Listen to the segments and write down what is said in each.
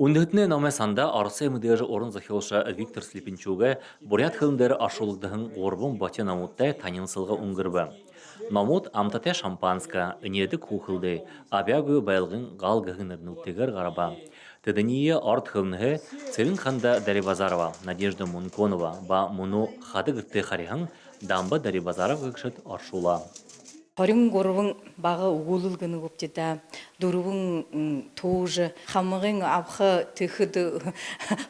Үндэтнэ номэ санда Оросия мыдыр орын захиолша Виктор Слепенчуга бурят хылымдары ашулыгдahın горбун батя намуттай танинсылға унгырбы. Намут амтате шампанска, инеды кухылды, абягу байлгын гал гыгынырнуттегер гараба. Тедение арт хылынғы Церин ханда Дарибазарова, Надежда Мунконова, ба муну хады гытты харихан дамба Дарибазаров гыкшыт аршула. Хорин горвын бағы угулылгыны көптеді, дұрывын тоғжы, қамығын абқы түхіді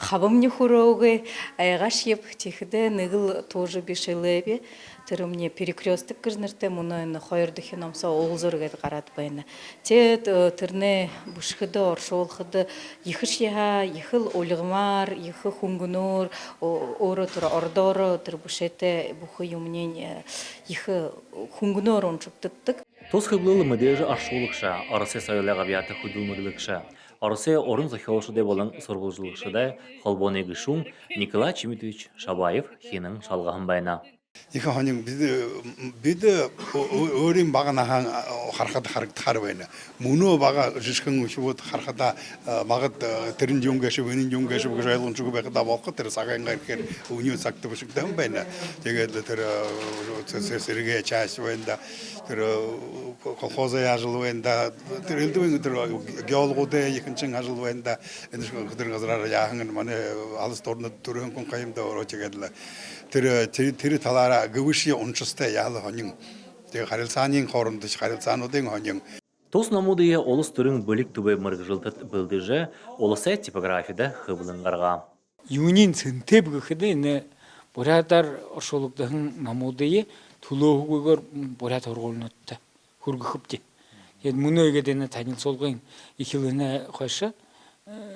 қабым не хұрауғы, айғаш еп түхіді нығыл тоғжы бешілі бе, түрімне перекрестік кірнірті, мұны қойырды хенамса оғызырғайды қарады байына. Те түріне бұшқыды, оршолқыды, ехіш еға, ехіл олығмар, ехі хунгунур, оры тұр ордоры, тұр бұшеті бұқы юмнен ехі хунгунур оншып тұттық. Тос хыблылы мыдежы аршулықша, Оросия сайылыға бияты худылмырлықша, Оросия орын захиолшыдай болын сорғылжылықшыдай холбоны гышун Николай Чемитович Шабаев хенің шалғағын байна. 이거 하는 비드 어린 바가나한 харахад харагдахаар байна. Мөнөө бага жишгэн шууд харахада магад тэрэн жүнгэш вэнэн жүнгэш гэж ойлгомжгүй байхдаа болоход тэр цагаангаар ихээр өвний цагт бишгтэй юм байна. Тэгээд тэр сэргээ чааш байна. Тэр колхозын ажил байна. Тэр элдвэн тэр геологуудын ихэнчин ажил байна. Энэ тэр газраар яахан манай алс дорнод төрөн хүн каймда орооч гэдэг тэр талаараа гүши унчстай яал хонин тэг харилцааны хоорондох харилцаануудын хонин Тос намудые олус түрін бөлік түбе мыргыжылтыт білдіжі олысы типографияда хыбылыңғарға. Юнин центеб гэхэд энэ бурядар оршуулгадын намуудые төлөөгөөр буряд хоргуулнуудтай хүргэхвдээ. Тэгээд мөнөөгээд энэ танилцуулгын их хөвнө хойш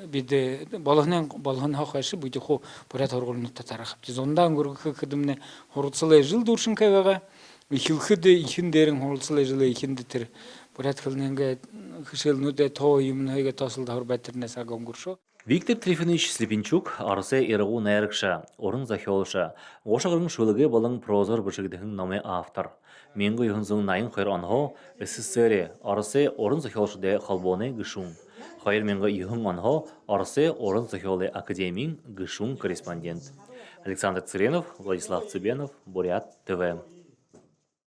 бид болгоны хойш бид хуу буряд хоргуулнуудтай тарах. Зундаан хүргэх хэдэмнэ хурцлаа жил дүүршин кавага их хөд ихэн дээрэн хурцлаа жил ихэнд тэр буряд хөлнэнгээ хшэлнүүдэ тоо юм нэгэ тосол давар байтернээс агонгуршо. Виктор Трифонович Слепенчук Оросия иргу найрыкша, орын захиолша, ошағырын шөліге балың прозор бішігдігін номе автор. Менгі юхынзың найын қойр анхо, СССР Оросия орын захиолшыде холбоны гышун. Қойр менгі юхын анхо, Оросия орын захиолы академийн гышун корреспондент. Александр Цыренов, Владислав Цыбенов, Бурят ТВ.